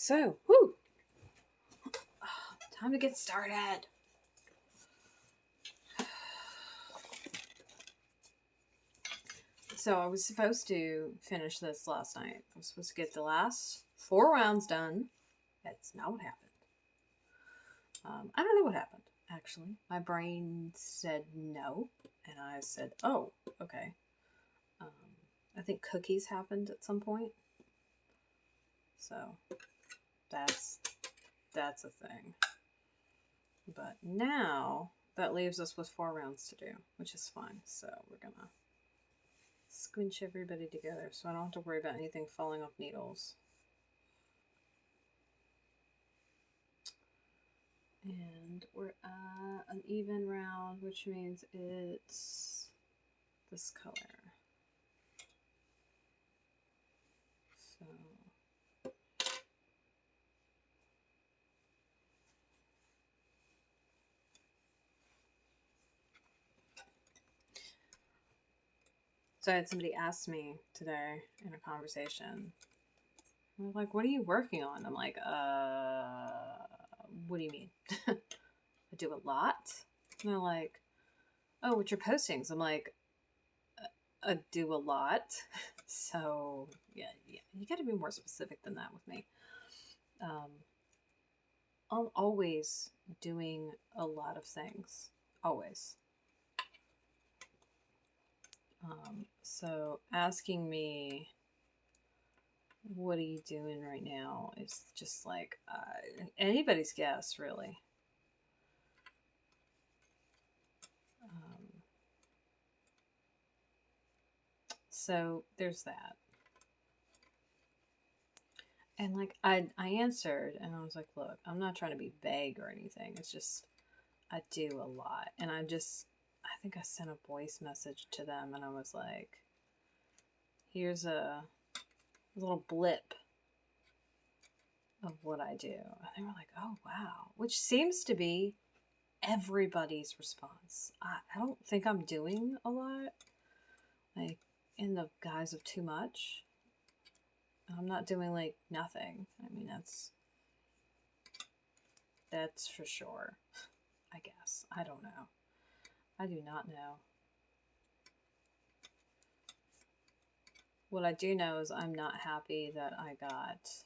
So, whoo! Time to get started. So I was supposed to finish this last night. I was supposed to get the last 4 rounds done. That's not what happened. I don't know what happened, actually. My brain said no, and I said, oh, okay. I think cookies happened at some point. So that's a thing. But now that leaves us with 4 rounds to do, which is fine. So we're gonna squinch everybody together so I don't have to worry about anything falling off needles. And we're at an even round, which means it's this color. So I had somebody ask me today in a conversation, they're like, what are you working on? I'm like, what do you mean? I do a lot. And they're like, oh, what's your postings? I'm like, I do a lot. So yeah, you got to be more specific than that with me. I'm always doing a lot of things. Always. So asking me, what are you doing right now, is just like anybody's guess, really. So there's that. And like I answered and I was like, look, I'm not trying to be vague or anything. It's just I do a lot. And I think I sent a voice message to them and I was like, here's a little blip of what I do. And they were like, oh wow. Which seems to be everybody's response. I don't think I'm doing a lot. Like in the guise of too much. I'm not doing like nothing. I mean, that's for sure. I guess. I don't know. I do not know. What I do know is I'm not happy that I got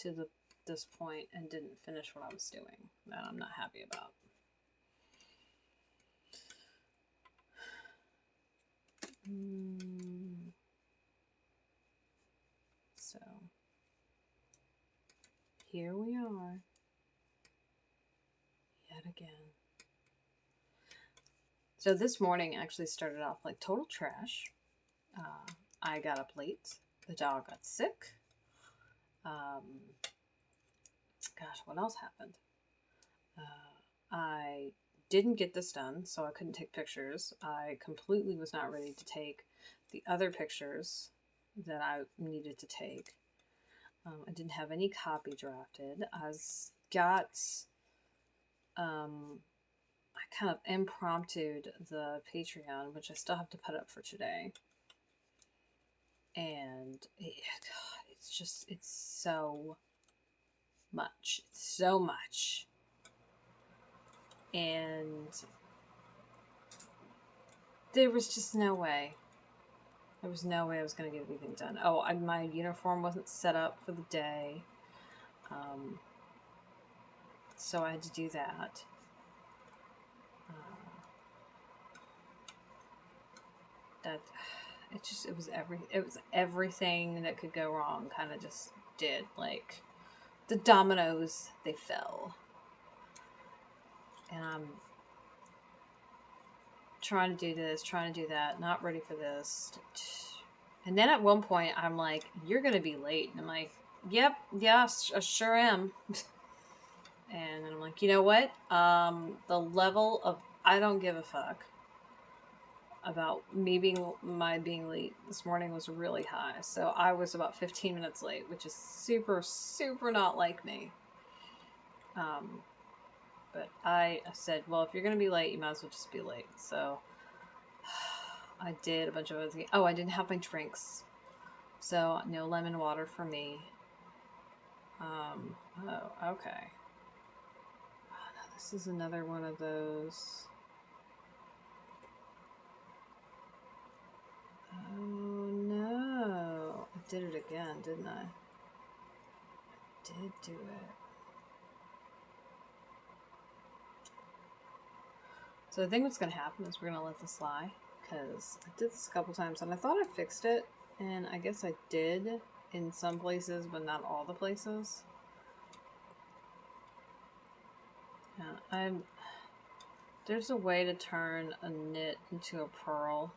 to this point and didn't finish what I was doing. That I'm not happy about. So here we are yet again. So this morning actually started off like total trash. I got up late. The dog got sick. Gosh, what else happened? I didn't get this done, so I couldn't take pictures. I completely was not ready to take the other pictures that I needed to take. I didn't have any copy drafted. I kind of impromptued the Patreon, which I still have to put up for today. And it's so much. It's so much. And there was just no way. There was no way I was going to get anything done. Oh, my uniform wasn't set up for the day. So I had to do that. It was everything that could go wrong kind of just did. Like the dominoes, they fell. And I'm trying to do this, trying to do that, not ready for this. And then at one point, I'm like, you're going to be late. And I'm like, yep, yes, I sure am. And I'm like, you know what? The level of I don't give a fuck about my being late this morning was really high. So I was about 15 minutes late, which is super, super not like me. But I said, well, if you're going to be late, you might as well just be late. So I did a bunch of other things. Oh, I didn't have my drinks. So no lemon water for me. Oh, okay. Oh, no, this is another one of those. Oh no. I did it again, didn't I? I did do it. So I think what's going to happen is we're going to let this lie, because I did this a couple times and I thought I fixed it, and I guess I did in some places, but not all the places. Yeah, there's a way to turn a knit into a purl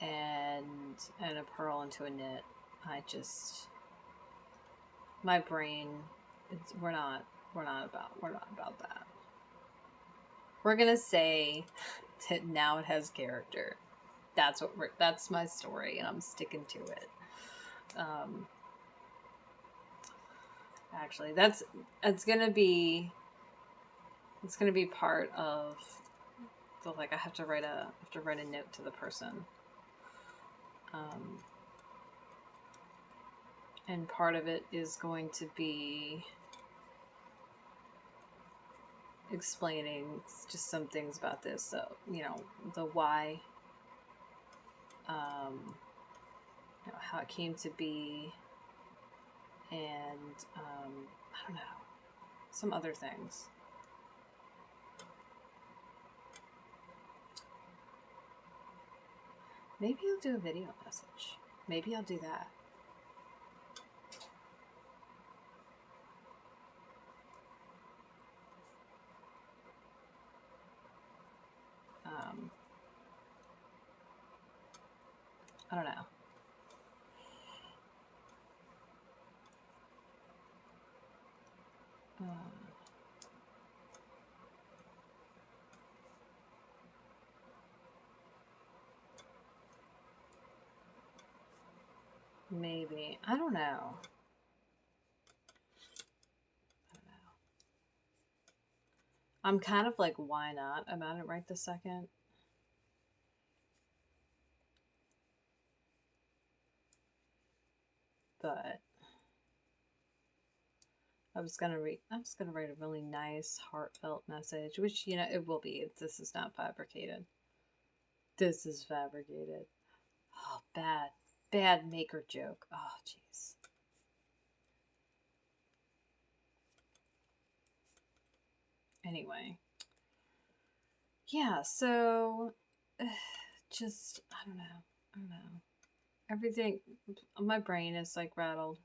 and a purl into a knit. My brain, we're not about that. We're gonna say that now it has character. That's my story, and I'm sticking to it. Actually, it's gonna be part of the, like, I have to write a note to the person, and part of it is going to be explaining just some things about this. So, the why, how it came to be, and I don't know, some other things. Maybe I'll do a video message. Maybe I'll do that. I don't know. Maybe. I don't know. I'm kind of like, why not about it right this second? But I was gonna write a really nice, heartfelt message, which, it will be. This is not fabricated. This is fabricated. Oh, bad maker joke. Oh, jeez. Anyway, yeah. So, just I don't know. Everything. My brain is like rattled.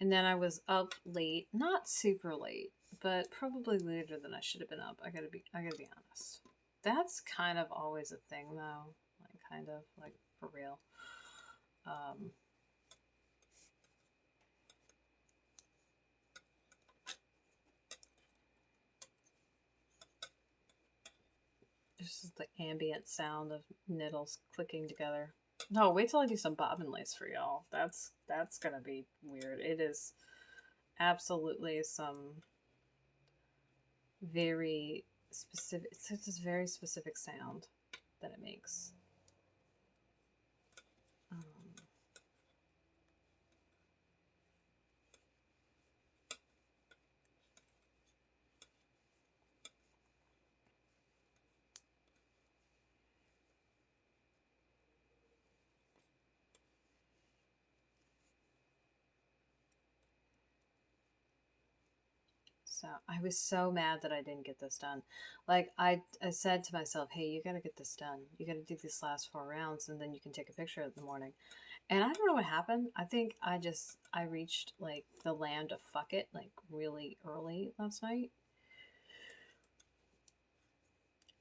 And then I was up late, not super late, but probably later than I should have been up. I gotta be honest. That's kind of always a thing, though. Like, kind of, like, for real. This is the ambient sound of needles clicking together. No, wait till I do some bobbin lace for y'all. That's gonna be weird. It is absolutely some very specific. It's this very specific sound that it makes. So I was so mad that I didn't get this done. Like, I said to myself, hey, you gotta get this done. You gotta do these last 4 rounds, and then you can take a picture in the morning. And I don't know what happened. I think I reached, like, the land of fuck it, like, really early last night.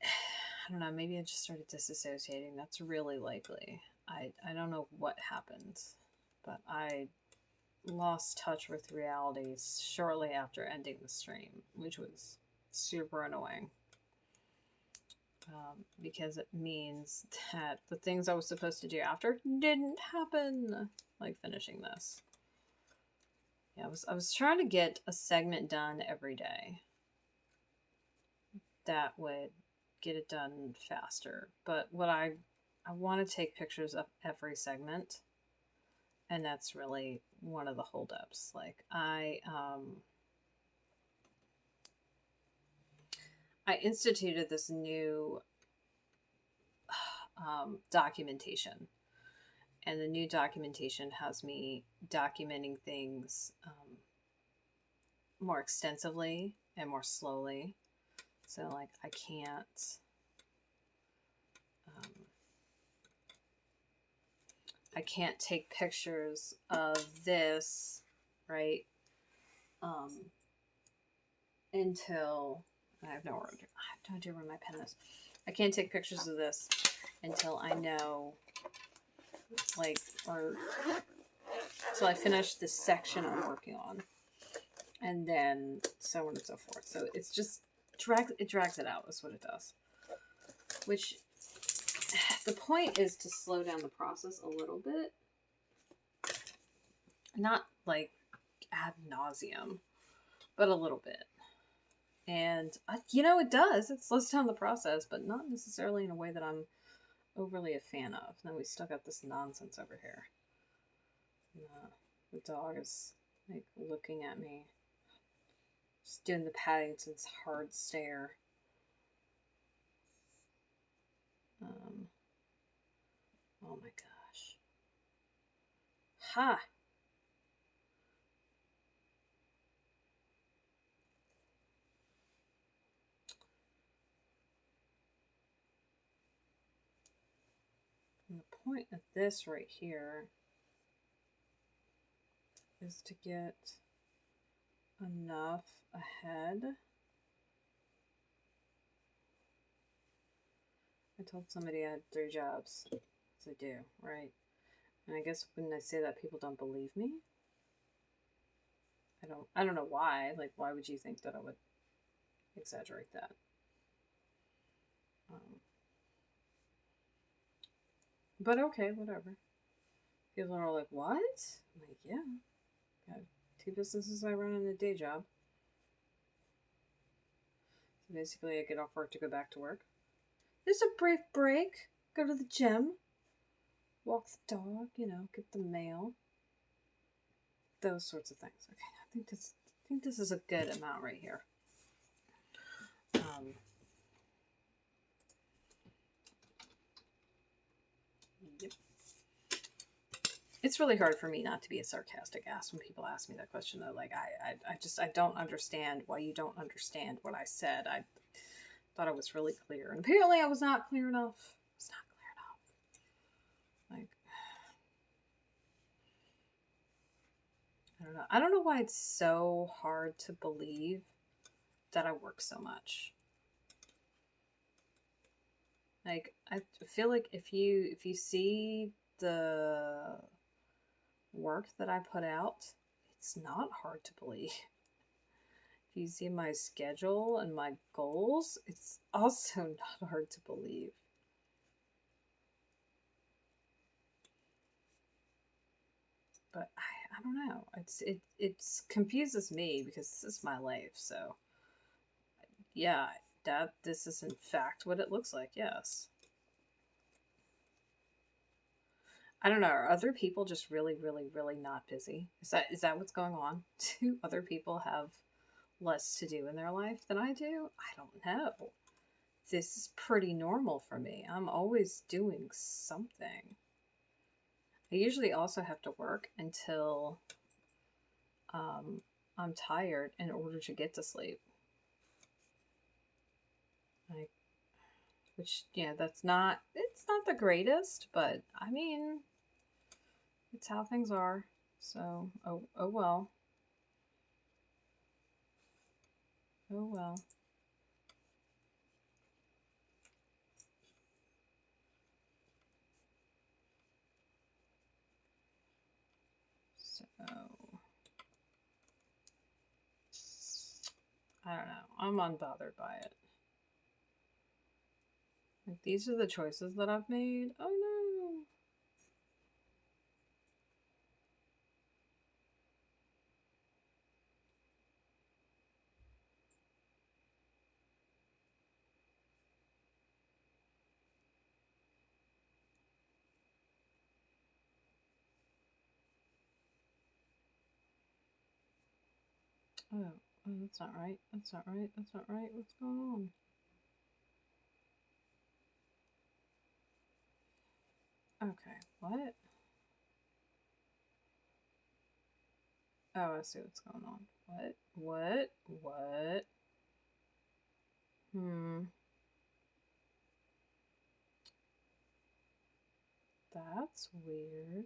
I don't know, maybe I just started disassociating. That's really likely. I don't know what happened, but I lost touch with reality shortly after ending the stream, which was super annoying. Because it means that the things I was supposed to do after didn't happen, like finishing this. Yeah, I was trying to get a segment done every day. That would get it done faster. But what I want to take pictures of every segment, And that's really one of the holdups. Like I instituted this new documentation, and the new documentation has me documenting things more extensively and more slowly. So like I can't take pictures of this, right? Until I have nowhere. I have no idea where my pen is. I can't take pictures of this until I know, like, or till I finish this section I'm working on, and then so on and so forth. So it's just it drags it out. Is what it does. Which the point is to slow down the process a little bit, not like ad nauseum, but a little bit. And it does. It slows down the process, but not necessarily in a way that I'm overly a fan of. Now we still got this nonsense over here. The dog is like looking at me, just doing the Paddington's hard stare. Oh my gosh. Ha! And the point of this right here is to get enough ahead. I told somebody I had 3 jobs. As I do, right? And I guess when I say that, people don't believe me. I don't know why. Like, why would you think that I would exaggerate that? But okay, whatever. People are like, what? I'm like, yeah. Got 2 businesses I run in a day job. So basically, I get off work to go back to work. There's a brief break. Go to the gym. Walk the dog, get the mail. Those sorts of things. Okay, I think this is a good amount right here. Yep. It's really hard for me not to be a sarcastic ass when people ask me that question, though. Like, I don't understand why you don't understand what I said. I thought I was really clear, and apparently I was not clear enough. Like, I don't know. I don't know why it's so hard to believe that I work so much. Like, I feel like if you see the work that I put out, it's not hard to believe. If you see my schedule and my goals, it's also not hard to believe. But I don't know. It confuses me because this is my life. So yeah, this is in fact what it looks like. Yes. I don't know. Are other people just really, really, really not busy? Is that what's going on? Do other people have less to do in their life than I do? I don't know. This is pretty normal for me. I'm always doing something. I usually also have to work until I'm tired in order to get to sleep. Like, which, it's not the greatest, but I mean, it's how things are. So, oh well. Oh well. So, I don't know. I'm unbothered by it. Like, these are the choices that I've made. Oh no. Oh, oh, that's not right. That's not right. That's not right. What's going on? Okay, what? Oh, I see what's going on. What? What? What? Hmm. That's weird.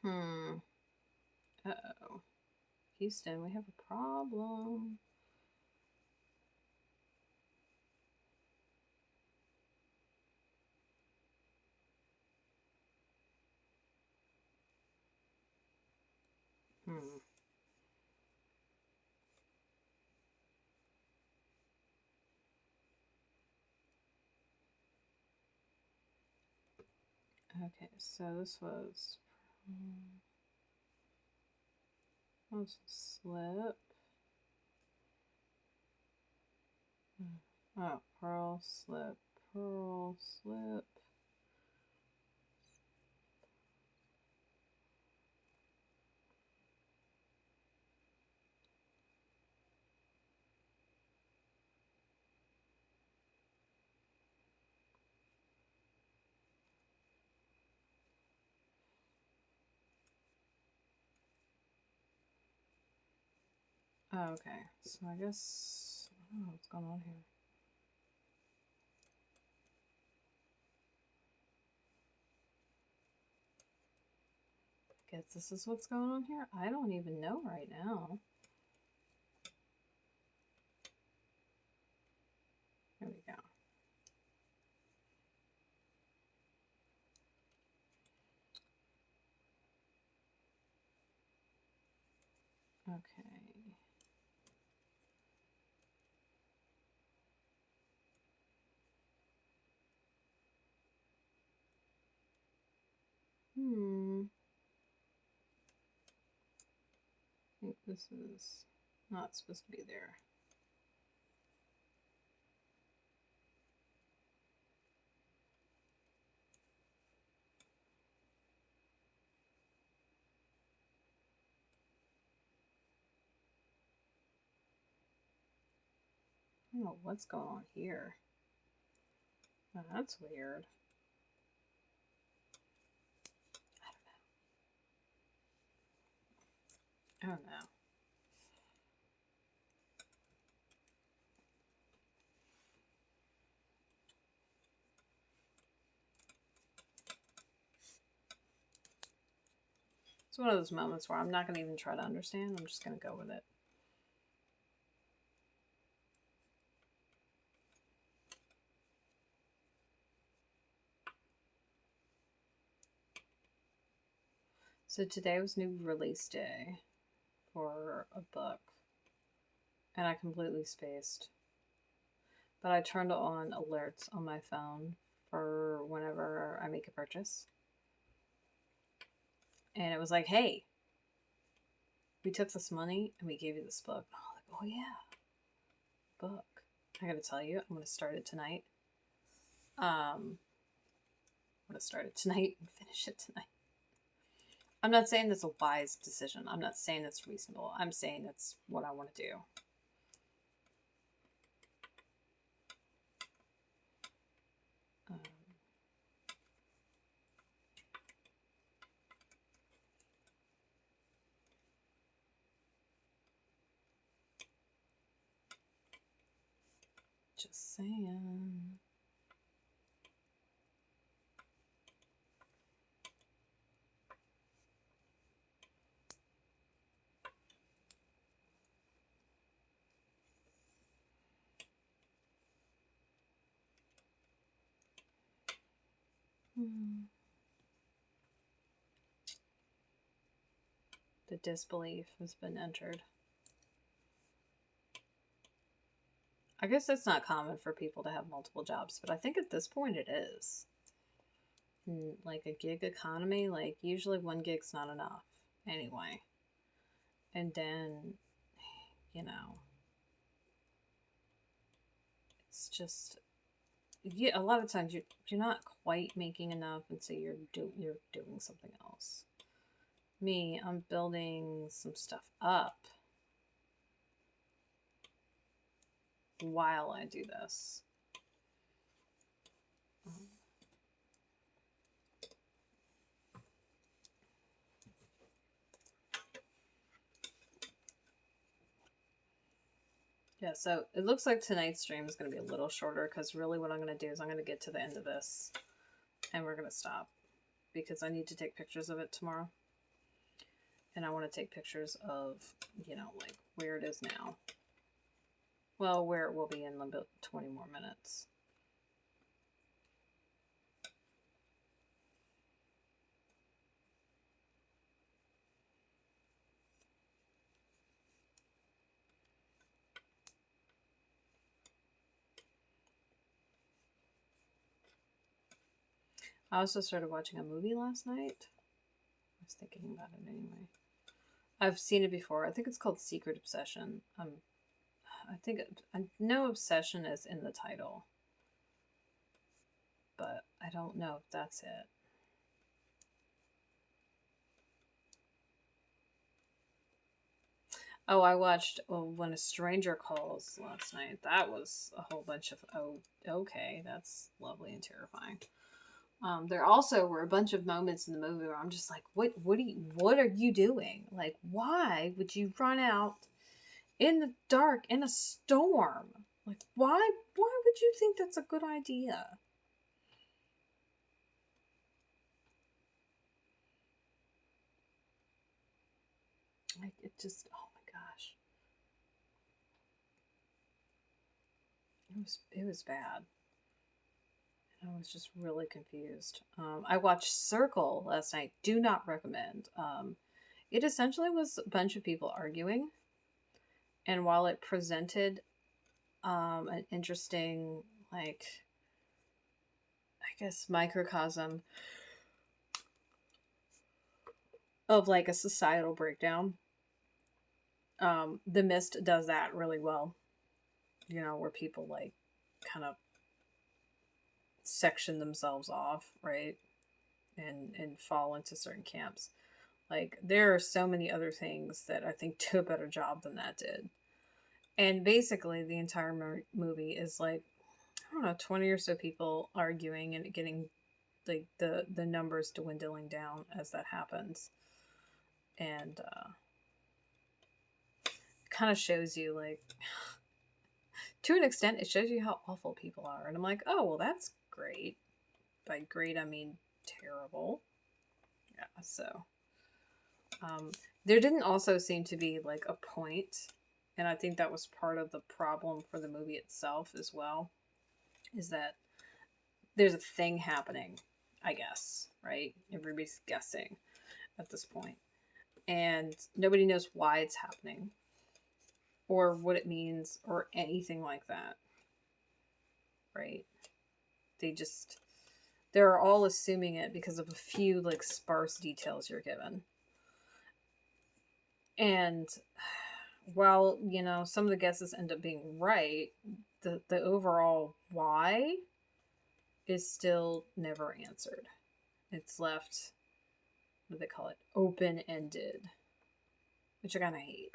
Hmm. Uh-oh. Houston, we have a problem. Hmm. Okay, so this was slip. Oh, pearl slip, pearl slip. Oh, okay, so I guess I don't know what's going on here. Guess this is what's going on here. I don't even know right now. There we go. Okay. I think this is not supposed to be there. I don't know what's going on here. Oh, that's weird. I don't know. It's one of those moments where I'm not going to even try to understand. I'm just going to go with it. So today was new release day for a book. And I completely spaced. But I turned on alerts on my phone for whenever I make a purchase. And it was like, hey, we took this money and we gave you this book. And I was like, oh yeah, book. I gotta tell you, I'm gonna start it tonight. I'm gonna start it tonight and finish it tonight. I'm not saying that's a wise decision. I'm not saying that's reasonable. I'm saying that's what I want to do. Just saying. The disbelief has been entered. I guess it's not common for people to have multiple jobs, but I think at this point it is. In like a gig economy, like usually one gig's not enough anyway. And then, you know, it's just a lot of times you're not quite making enough, and so you're doing something else. me, I'm building some stuff up while I do this. Yeah, so it looks like tonight's stream is going to be a little shorter because really what I'm going to do is I'm going to get to the end of this and we're going to stop because I need to take pictures of it tomorrow. And I want to take pictures of, you know, like where it is now. Well, where it will be in about 20 more minutes. I also started watching a movie last night. I was thinking about it anyway. I've seen it before. I think it's called Secret Obsession. I know Obsession is in the title, but I don't know if that's it. Oh, I watched When a Stranger Calls last night. That was a whole bunch of, oh, okay, that's lovely and terrifying. There also were a bunch of moments in the movie where I'm just like, what are you doing? Like, why would you run out in the dark in a storm? Like, why would you think that's a good idea? Like, it just, oh my gosh. It was bad. I was just really confused. I watched Circle last night. Do not recommend. It essentially was a bunch of people arguing. And while it presented an interesting, like, I guess, microcosm of like a societal breakdown, The Mist does that really well. You know, where people like kind of section themselves off, right? And fall into certain camps. Like, there are so many other things that I think do a better job than that did. And basically, the entire movie is like, I don't know, 20 or so people arguing and getting like the numbers dwindling down as that happens. And kind of shows you, like, to an extent, it shows you how awful people are. And I'm like, oh, well, that's great. By great, I mean terrible. Yeah, so. There didn't also seem to be like a point, and I think that was part of the problem for the movie itself as well, is that there's a thing happening, I guess, right? Everybody's guessing at this point, and nobody knows why it's happening or what it means or anything like that, right? They're all assuming it because of a few like sparse details you're given. And while, you know, some of the guesses end up being right, the overall why is still never answered. It's left, what do they call it, open-ended, which I kind of hate.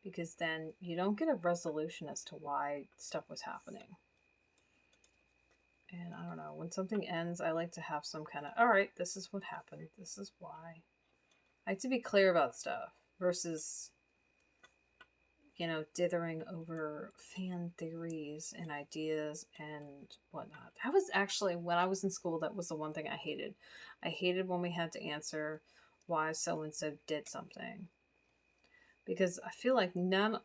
Because then you don't get a resolution as to why stuff was happening. And I don't know, when something ends, I like to have some kind of, all right, this is what happened. This is why. I like to be clear about stuff versus, you know, dithering over fan theories and ideas and whatnot. That was actually, when I was in school, that was the one thing I hated. I hated when we had to answer why so-and-so did something. Because I feel like none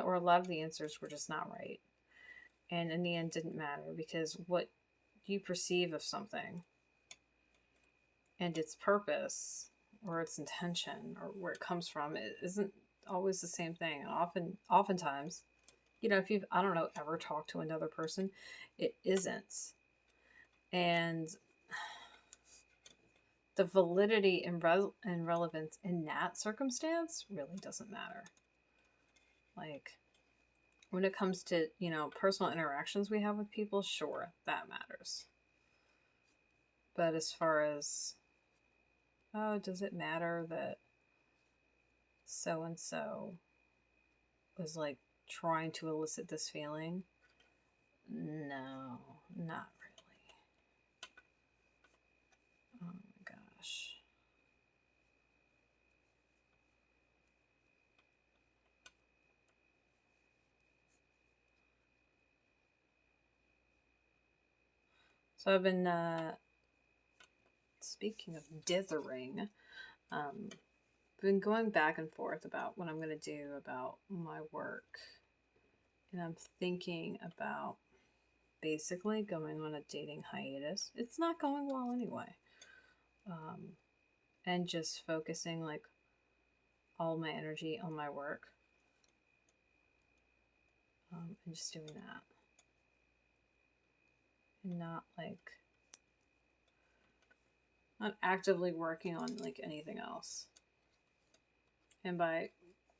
or a lot of the answers were just not right. And in the end, didn't matter because what you perceive of something and its purpose or its intention or where it comes from, it isn't always the same thing. And oftentimes, you know, if you've, I don't know, ever talked to another person, it isn't. And the validity and relevance in that circumstance really doesn't matter. Like, when it comes to, you know, personal interactions we have with people, sure, that matters. But as far as oh, does it matter that so and so was like trying to elicit this feeling? No, not really. Oh my gosh. So I've been, speaking of dithering, been going back and forth about what I'm going to do about my work. And I'm thinking about basically going on a dating hiatus. It's not going well anyway. And just focusing like all my energy on my work. And just doing that. And not actively working on like anything else. And by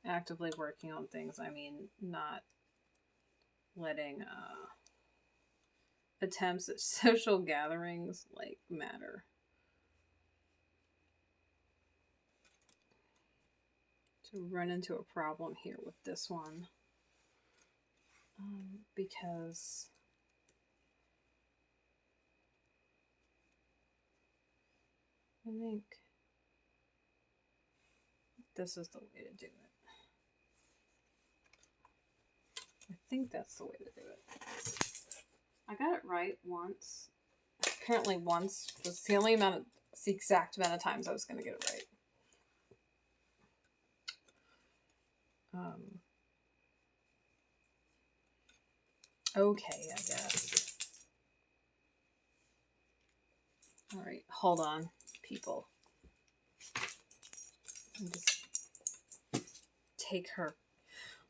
actively working on things, I mean not letting attempts at social gatherings like matter. To run into a problem here with this one. Because I think this is the way to do it. I think that's the way to do it. I got it right once. Apparently once was the only amount of, it's the exact amount of times I was going to get it right. Okay, I guess. All right, hold on, people. Just take her.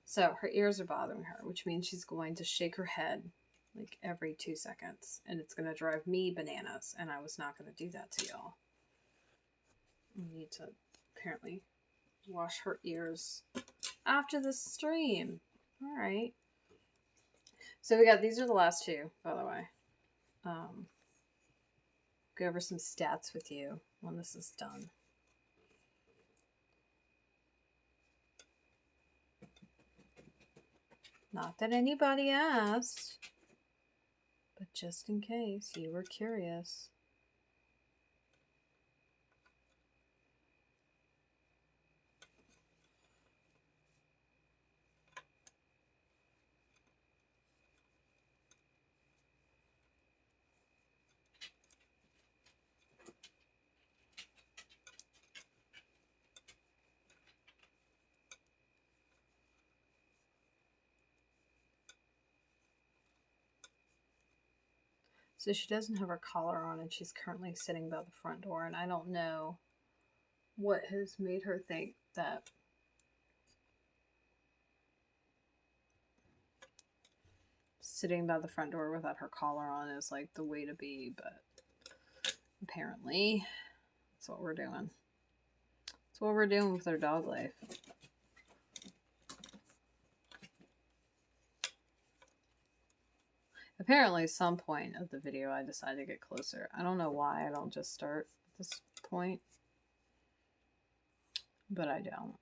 So her ears are bothering her, which means she's going to shake her head like every 2 seconds, and it's going to drive me bananas, and I was not going to do that to y'all. We need to apparently wash her ears after the stream. All right. So we got, these are the last two, by the way. Go over some stats with you when this is done. Not that anybody asked, but just in case you were curious. So she doesn't have her collar on, and she's currently sitting by the front door, and I don't know what has made her think that sitting by the front door without her collar on is like the way to be, but apparently that's what we're doing. That's what we're doing with our dog life. Apparently, at some point of the video, I decided to get closer. I don't know why I don't just start at this point, but I don't.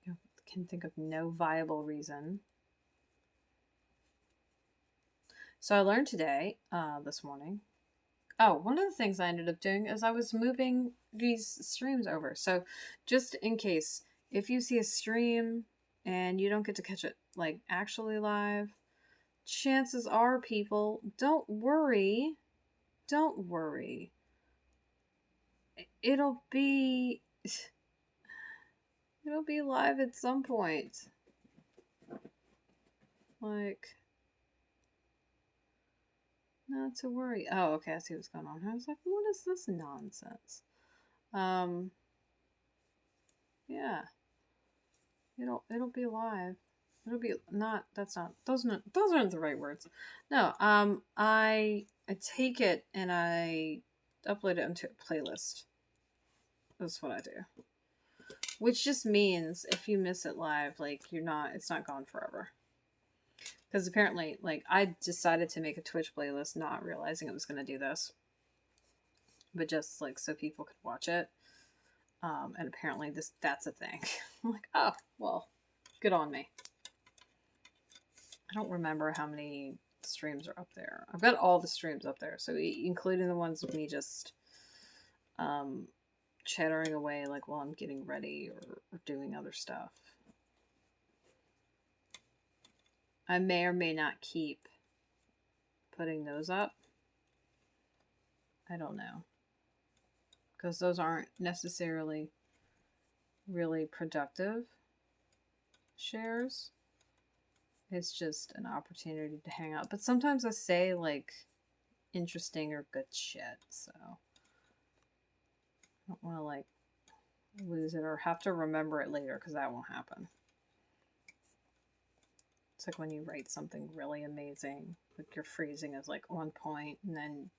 I can think of no viable reason. So I learned today, this morning. Oh, one of the things I ended up doing is I was moving these streams over. So just in case, if you see a stream and you don't get to catch it like actually live, chances are, people, don't worry. Don't worry. It'll be live at some point. Like, not to worry. Oh, okay, I see what's going on. I was like, what is this nonsense? Yeah. It'll be live. It'll be not, that's not, those aren't the right words. No, I take it and I upload it into a playlist. That's what I do. Which just means if you miss it live, like it's not gone forever. Because apparently, like, I decided to make a Twitch playlist not realizing it was going to do this. But just, like, so people could watch it. And apparently that's a thing. I'm like, oh, well, good on me. I don't remember how many streams are up there. I've got all the streams up there. So including the ones with me just chattering away, like, while I'm getting ready or doing other stuff. I may or may not keep putting those up. I don't know. Because those aren't necessarily really productive shares. It's just an opportunity to hang out. But sometimes I say, like, interesting or good shit, so I don't want to, like, lose it or have to remember it later, because that won't happen. It's like when you write something really amazing, like your phrasing is, like, on point, and then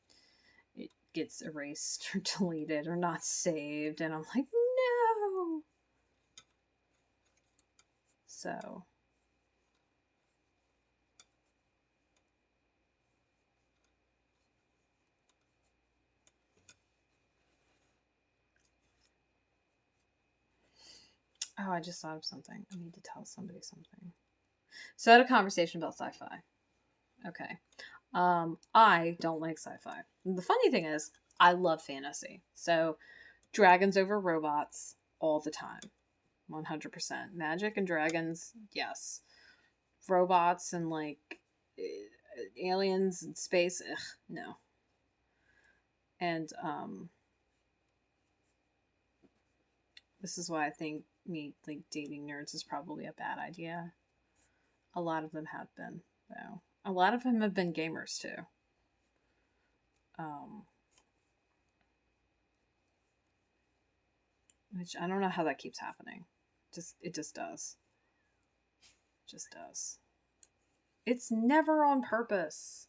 it gets erased or deleted or not saved, and I'm like, no! So... Oh, I just thought of something. I need to tell somebody something. So I had a conversation about sci-fi. Okay. I don't like sci-fi. The funny thing is, I love fantasy. So, dragons over robots all the time. 100%. Magic and dragons, yes. Robots and, like, aliens and space, ugh, no. And, this is why I think me, like, dating nerds is probably a bad idea. A lot of them have been, though. A lot of them have been gamers, too. Which I don't know how that keeps happening. It just does. Just does. It's never on purpose.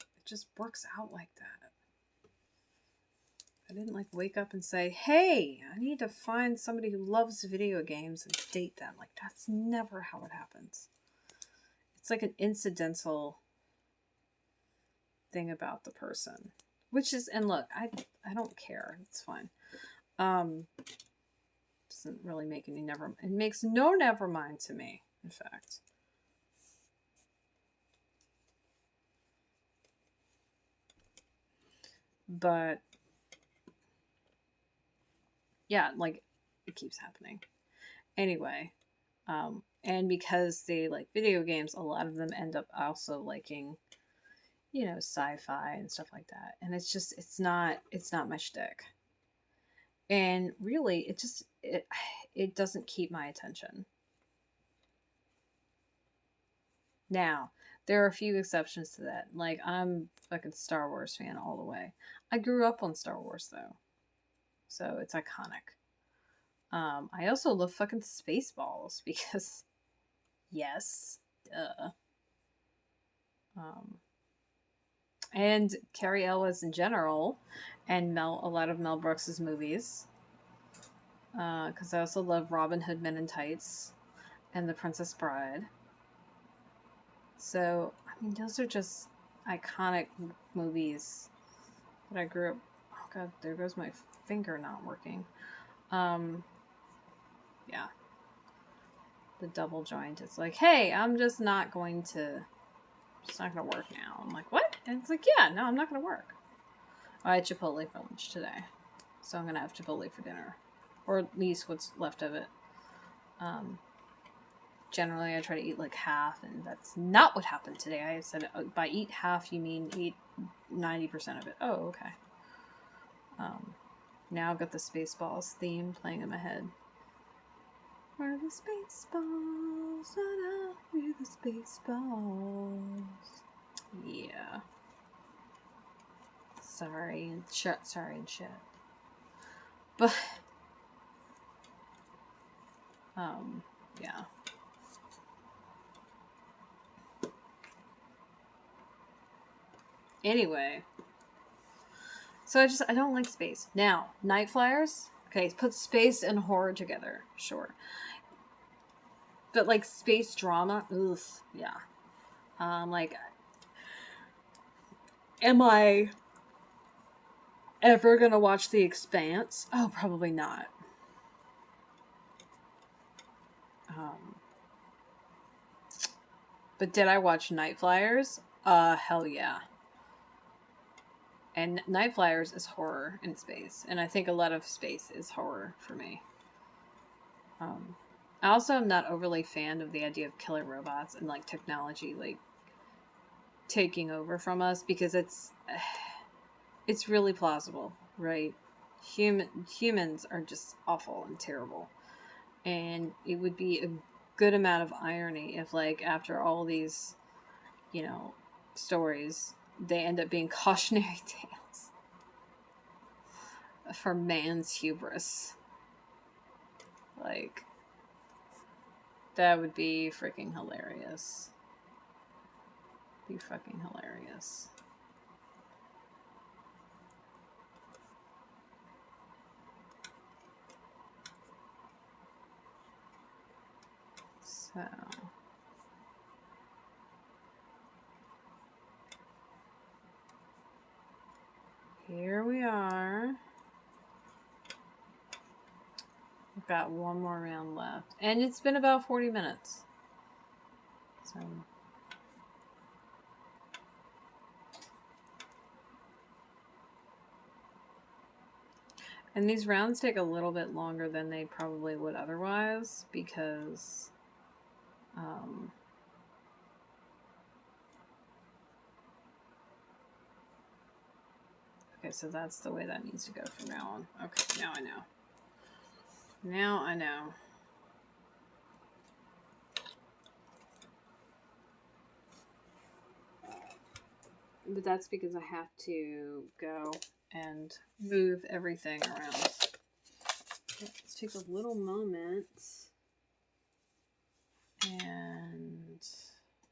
It just works out like that. I didn't, like, wake up and say, hey, I need to find somebody who loves video games and date them. Like, that's never how it happens. It's like an incidental thing about the person. Which is, and look, I don't care. It's fine. Doesn't really make any it makes no never mind to me, in fact. But yeah, like, it keeps happening. Anyway, and because they like video games, a lot of them end up also liking, you know, sci-fi and stuff like that. And it's just, it's not my shtick. And really, it doesn't keep my attention. Now, there are a few exceptions to that. Like, I'm a fucking Star Wars fan all the way. I grew up on Star Wars, though. So it's iconic. I also love fucking Spaceballs because, yes, duh. And Carrie Elwes in general, and a lot of Mel Brooks's movies. Because I also love Robin Hood Men in Tights and The Princess Bride. So, I mean, those are just iconic movies that I grew up. Oh god, there goes my finger not working. Yeah. The double joint. It's like, hey, I'm just not going to. It's not going to work now. I'm like, what? And it's like, yeah, no, I'm not going to work. I had Chipotle for lunch today. So I'm going to have Chipotle for dinner. Or at least what's left of it. Generally, I try to eat like half, and that's not what happened today. I said, by eat half, you mean eat 90% of it. Oh, okay. Now I've got the Spaceballs theme playing in my head. We're the Spaceballs, we're the Spaceballs. Yeah. Sorry and shit. But, yeah. Anyway. So I don't like space. Now, Night Flyers. Okay, put space and horror together. Sure. But like space drama, ugh, yeah. Like, am I ever gonna watch The Expanse? Oh, probably not. Um, but did I watch Night Flyers? Hell yeah. And Night Flyers is horror in space, and I think a lot of space is horror for me. I also am not overly fan of the idea of killer robots and like technology like taking over from us, because it's really plausible, right? Humans are just awful and terrible, and it would be a good amount of irony if, like, after all these, you know, stories, they end up being cautionary tales for man's hubris. Like, that would be freaking hilarious. Be fucking hilarious. So here we are. We've got one more round left. And it's been about 40 minutes. So and these rounds take a little bit longer than they probably would otherwise, because okay, so that's the way that needs to go from now on. Okay, now I know. Now I know. But that's because I have to go and move everything around. Let's take a little moment. And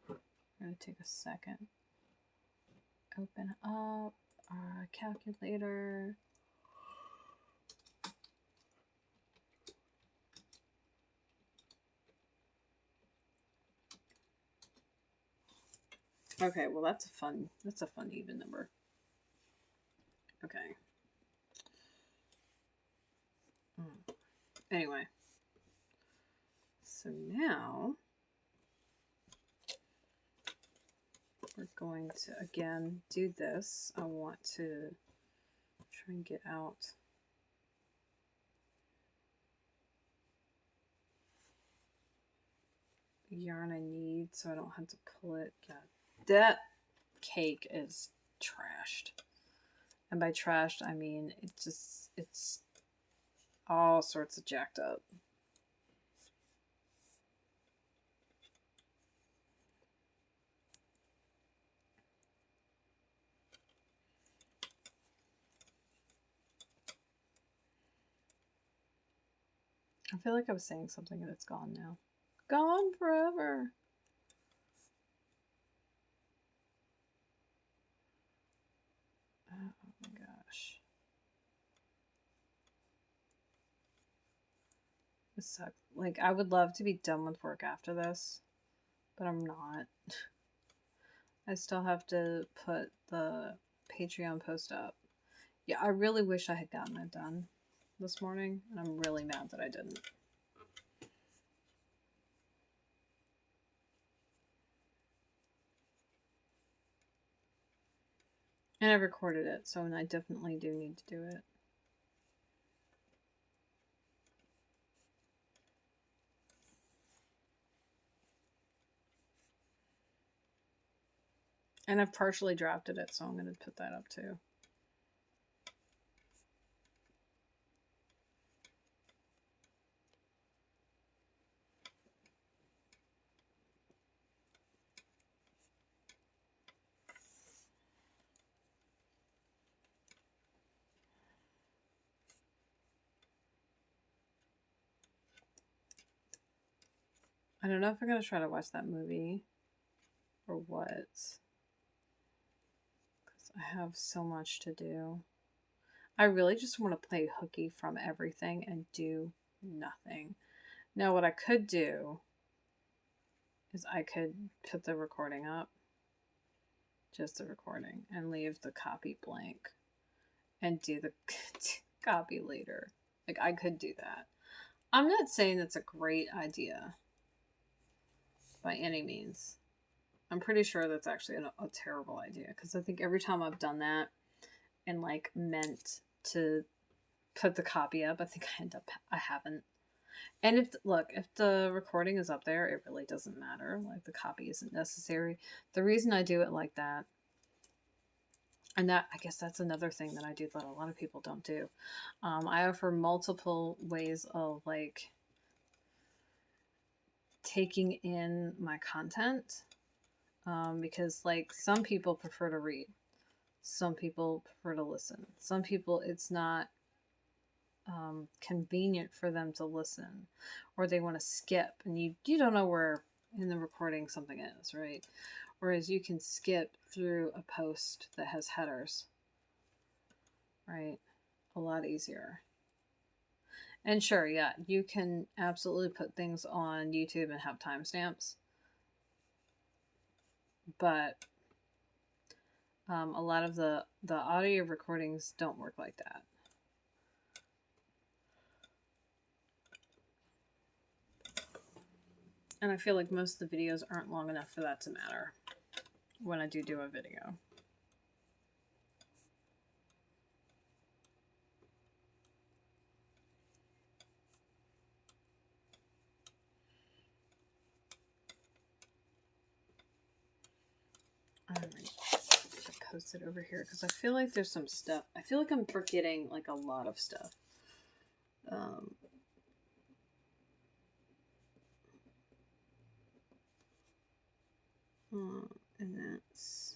I'm going to take a second. Open up our calculator. Okay, well that's a fun even number. Okay. Anyway. So now we're going to again do this. I want to try and get out the yarn I need so I don't have to pull it. God, that cake is trashed. And by trashed, I mean it's all sorts of jacked up. I feel like I was saying something and it's gone now. Gone forever. Oh my gosh. This sucks. Like, I would love to be done with work after this, but I'm not. I still have to put the Patreon post up. Yeah, I really wish I had gotten it done this morning, and I'm really mad that I didn't. And I recorded it, so I definitely do need to do it. And I've partially drafted it, so I'm going to put that up too. I don't know if I'm going to try to watch that movie or what. Because I have so much to do. I really just want to play hooky from everything and do nothing. Now, what I could do is I could put the recording up, just the recording, and leave the copy blank and do the copy later. Like, I could do that. I'm not saying that's a great idea by any means. I'm pretty sure that's actually a terrible idea, because I think every time I've done that and like meant to put the copy up, I think I haven't. And if the recording is up there, it really doesn't matter. Like, the copy isn't necessary. The reason I do it like that, and that, I guess that's another thing that I do that a lot of people don't do. I offer multiple ways of like taking in my content, because like some people prefer to read, some people prefer to listen, some people it's not convenient for them to listen, or they want to skip, and you don't know where in the recording something is, right? Whereas you can skip through a post that has headers, right? A lot easier. And sure, yeah, you can absolutely put things on YouTube and have timestamps, but a lot of the audio recordings don't work like that. And I feel like most of the videos aren't long enough for that to matter when I do a video. Alright, post it over here because I feel like there's some stuff. I feel like I'm forgetting like a lot of stuff. And that's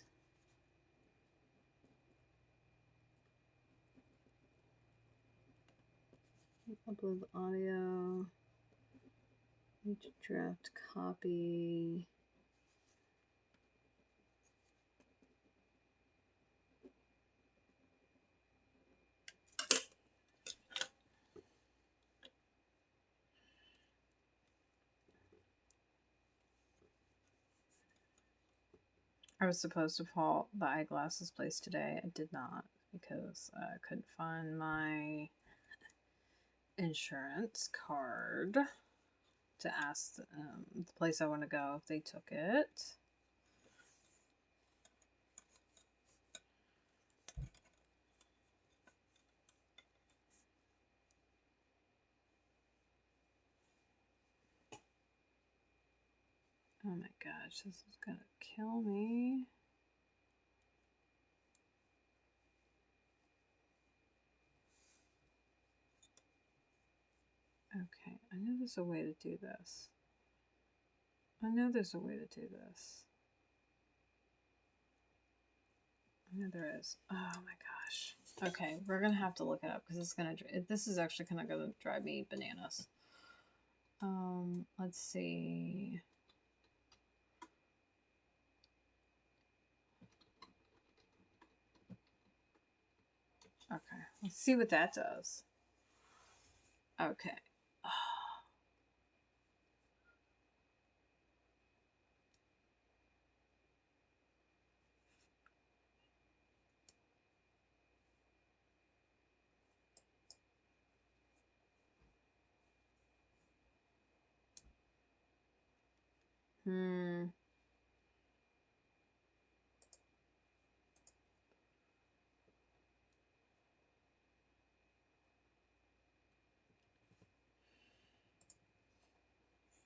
upload the audio. Need to draft copy. I was supposed to pull the eyeglasses place today. I did not because I couldn't find my insurance card to ask the place I want to go if they took it. Oh my gosh, this is gonna kill me. Okay, I know there's a way to do this. I know there's a way to do this. I know there is. Oh my gosh. Okay, we're gonna have to look it up because it's gonna. This is actually kind of gonna drive me bananas. Let's see. Okay, let's see what that does. Okay.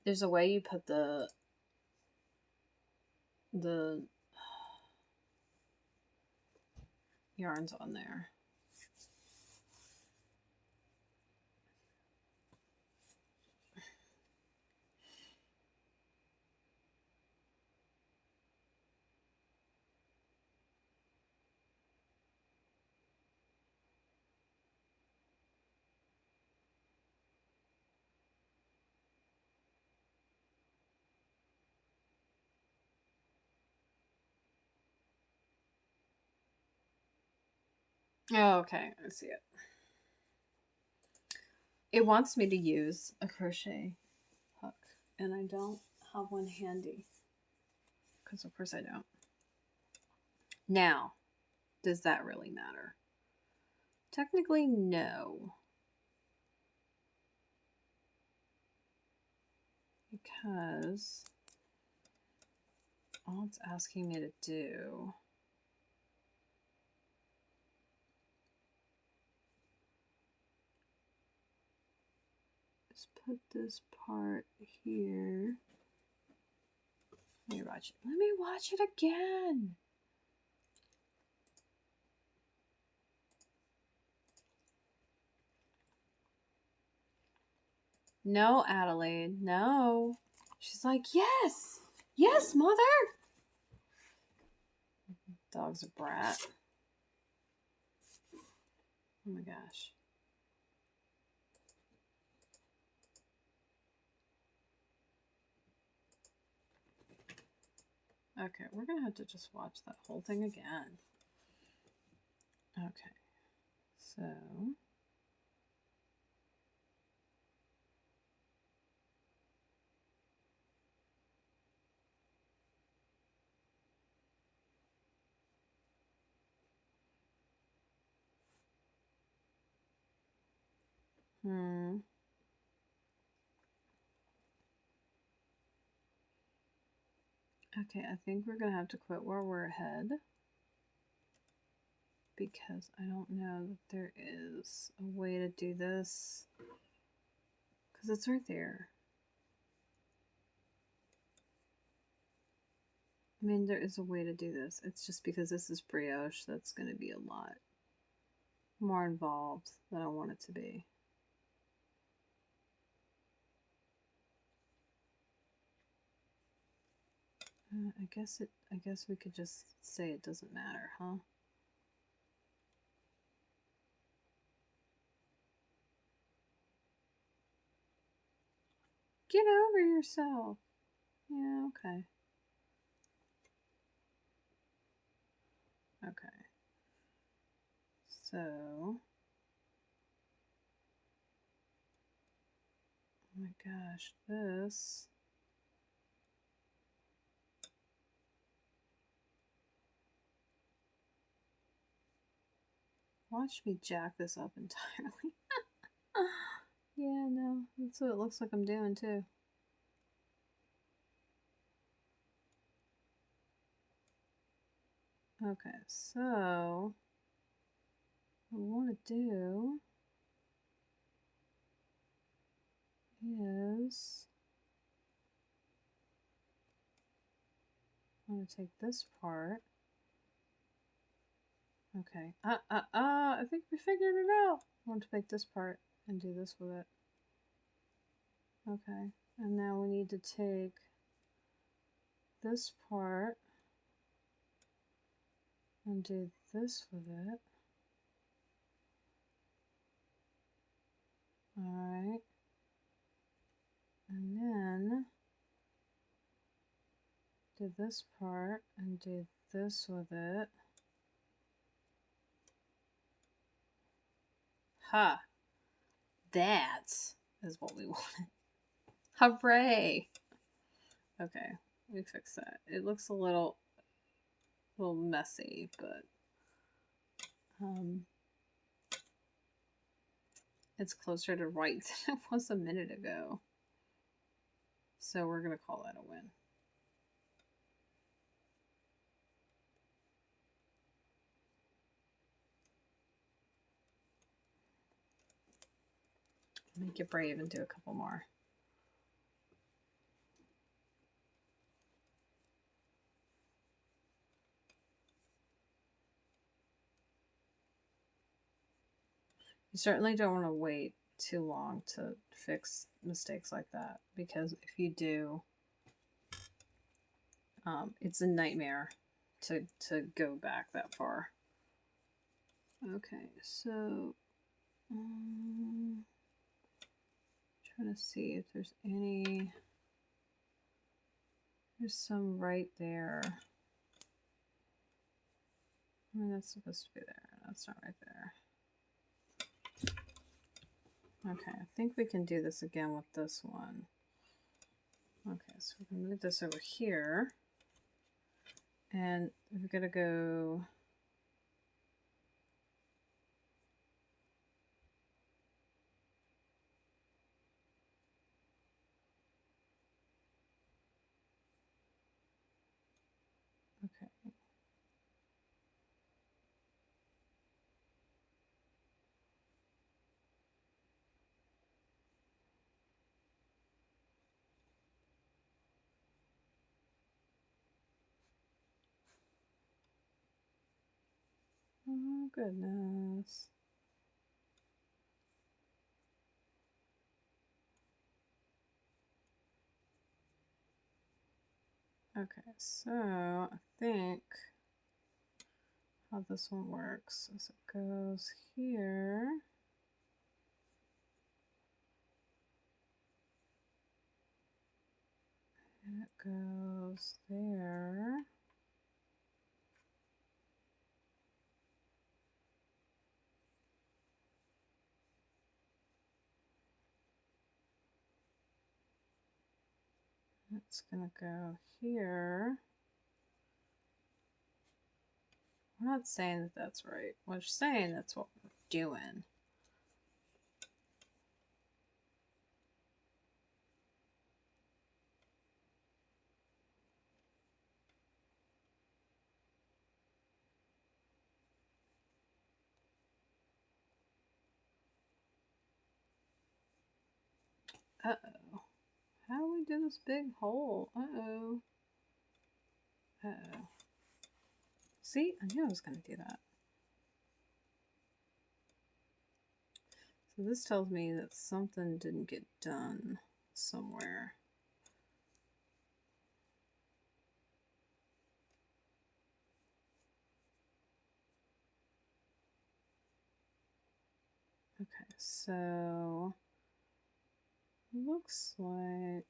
There's a way you put the yarns on there. Oh, okay, I see it. It wants me to use a crochet hook, and I don't have one handy. Because of course I don't. Now, does that really matter? Technically, no. Because all it's asking me to do is put this part here. Let me watch it. Let me watch it again. No, Adelaide, no. She's like, yes, yes, mother. Dog's a brat. Oh my gosh. Okay, we're going to have to just watch that whole thing again. Okay, so... Okay, I think we're going to have to quit where we're ahead. Because I don't know that there is a way to do this. Because it's right there. I mean, there is a way to do this. It's just because this is brioche, that's going to be a lot more involved than I want it to be. I guess we could just say it doesn't matter, huh? Get over yourself. Yeah, okay. Okay. So, oh my gosh, this. Watch me jack this up entirely. Yeah, no, that's what it looks like I'm doing too. Okay, so what I want to do is I'm going to take this part. Okay, I think we figured it out. I want to take this part and do this with it. Okay, and now we need to take this part and do this with it. Alright. And then do this part and do this with it. Ha! That is what we wanted. Hooray! Okay, we fixed that. It looks a little messy, but it's closer to right than it was a minute ago. So we're going to call that a win. Make it brave and do a couple more. You certainly don't want to wait too long to fix mistakes like that, because if you do, it's a nightmare to go back that far. Okay, so trying to see if there's any. There's some right there. I mean, that's supposed to be there. That's not right there. Okay, I think we can do this again with this one. Okay, so we're going to move this over here. And we're going to go... Okay. Oh, goodness. Okay, so I think how this one works is it goes here. And it goes there. It's gonna go here. I'm not saying that that's right. We're saying that's what we're doing. Uh-oh. How do we do this big hole? Uh-oh. Uh-oh. See? I knew I was going to do that. So this tells me that something didn't get done somewhere. Okay, so looks like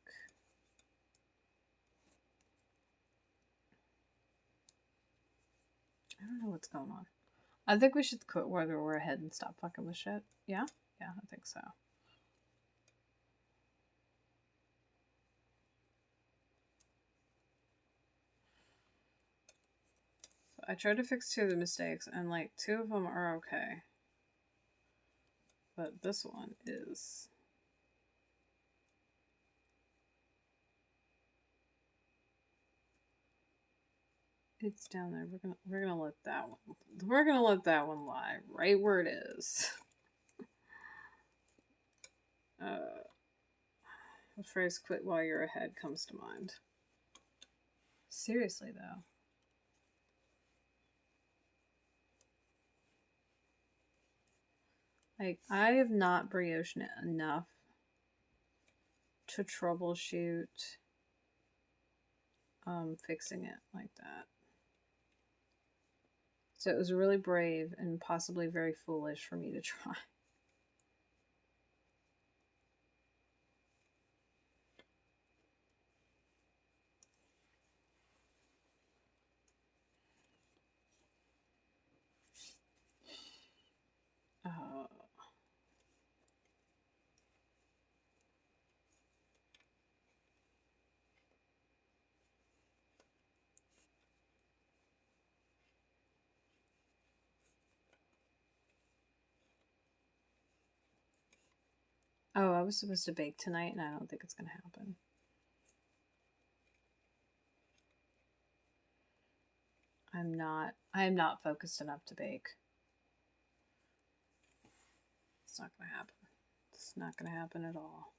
I don't know what's going on. I think we should quit where we're ahead and stop fucking with shit. Yeah? Yeah, I think so. So I tried to fix 2 of the mistakes, and like 2 of them are okay. But this one is... It's down there. We're gonna let that one. We're gonna let that one lie right where it is. The phrase "quit while you're ahead" comes to mind. Seriously though. Like, I have not brioche it enough to troubleshoot fixing it like that. So it was really brave and possibly very foolish for me to try. Oh, I was supposed to bake tonight, and I don't think it's going to happen. I am not focused enough to bake. It's not going to happen. It's not going to happen at all.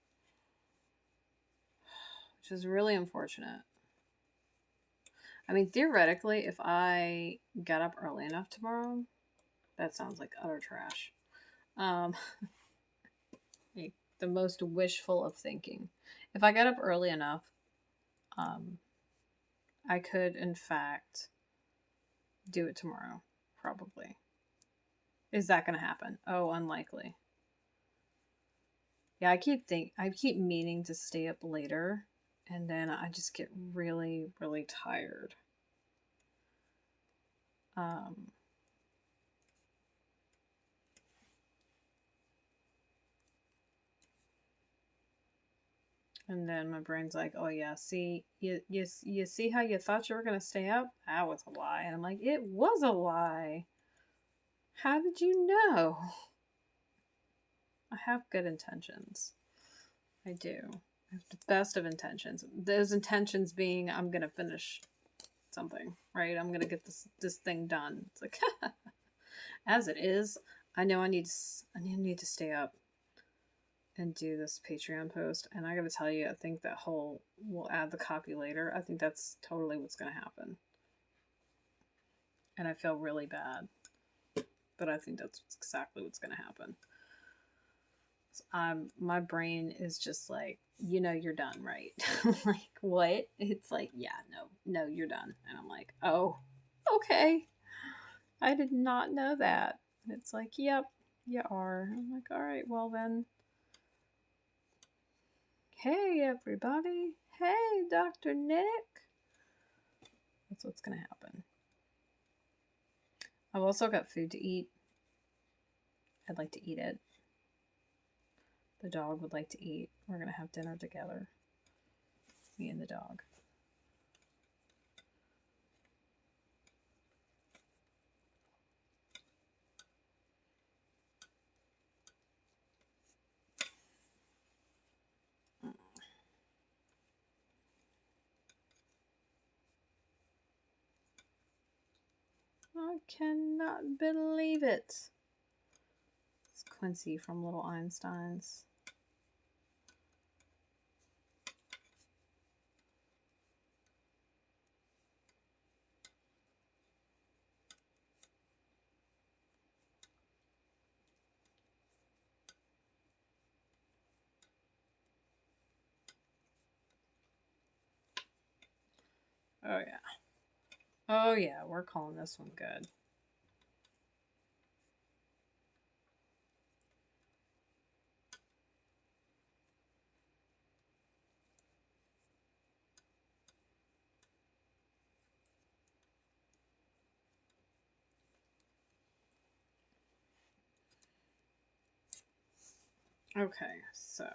Which is really unfortunate. I mean, theoretically, if I got up early enough tomorrow, that sounds like utter trash. The most wishful of thinking. If I got up early enough, I could, in fact, do it tomorrow. Probably. Is that going to happen? Oh, unlikely. Yeah, I keep meaning to stay up later, and then I just get really, really tired. And then my brain's like, oh yeah, see, you see how you thought you were going to stay up? That was a lie. And I'm like, it was a lie. How did you know? I have good intentions. I do. I have the best of intentions. Those intentions being, I'm going to finish something, right? I'm going to get this thing done. It's like, as it is, I know I need to stay up and do this Patreon post. And I got to tell you, I think that whole, we'll add the copy later. I think that's totally what's going to happen. And I feel really bad. But I think that's exactly what's going to happen. My brain is just like, you're done, right? Like, what? It's like, yeah, no, you're done. And I'm like, oh, okay. I did not know that. And it's like, yep, you are. I'm like, all right, well then. Hey, everybody. Hey, Dr. Nick. That's what's going to happen. I've also got food to eat. I'd like to eat it. The dog would like to eat. We're going to have dinner together. Me and the dog. I cannot believe it. It's Quincy from Little Einsteins. Oh yeah. Oh yeah, we're calling this one good. Okay, so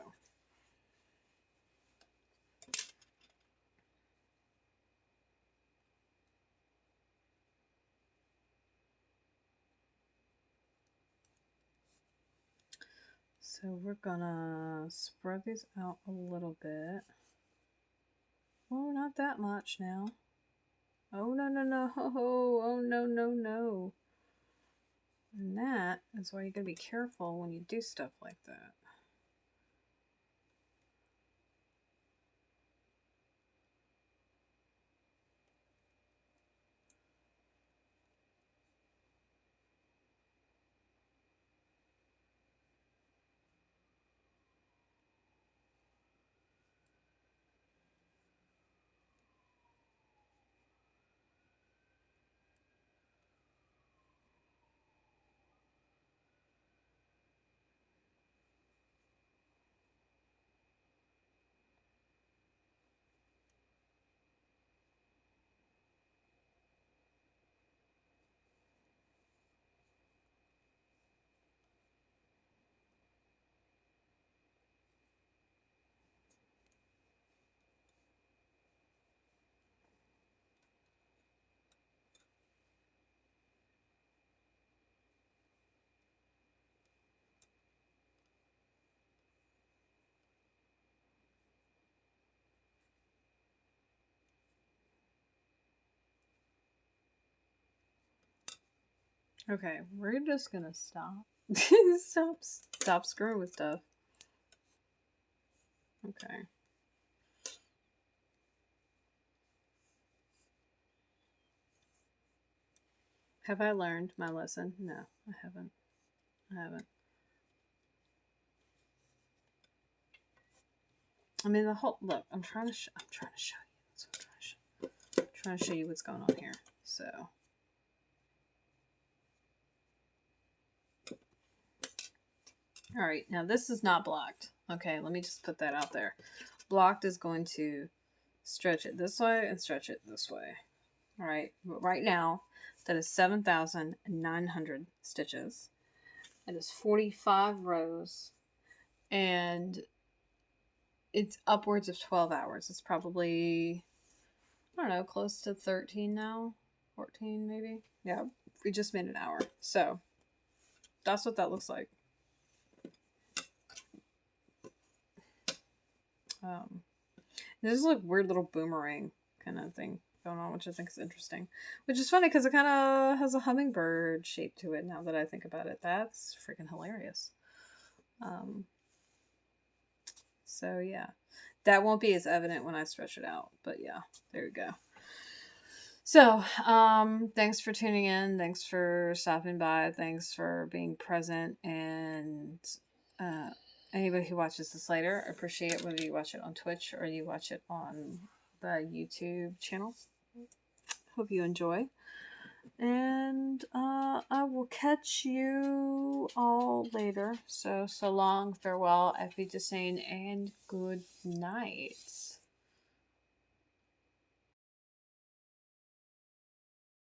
we're gonna spread these out a little bit. Oh, not that much now. Oh, no, no, no. Oh, no, no, no. And that is why you gotta be careful when you do stuff like that. Okay, we're just gonna stop. Stop screwing with stuff. Okay. Have I learned my lesson? No, I haven't. I mean, the whole look. I'm trying to show you. That's what I'm trying to show you what's going on here. So. All right, now this is not blocked. Okay, let me just put that out there. Blocked is going to stretch it this way and stretch it this way. All right, but right now that is 7,900 stitches. It is 45 rows, and it's upwards of 12 hours. It's probably, I don't know, close to 13 now. 14 maybe. Yeah, we just made an hour. So that's what that looks like. There's like weird little boomerang kind of thing going on, which I think is interesting. Which is funny because it kind of has a hummingbird shape to it now that I think about it. That's freaking hilarious. So yeah, that won't be as evident when I stretch it out. But yeah, there we go. So, thanks for tuning in. Thanks for stopping by. Thanks for being present. And anybody who watches this later, appreciate it, whether you watch it on Twitch or you watch it on the YouTube channel. Hope you enjoy. And I will catch you all later. So long, farewell, auf Wiedersehen, and good night.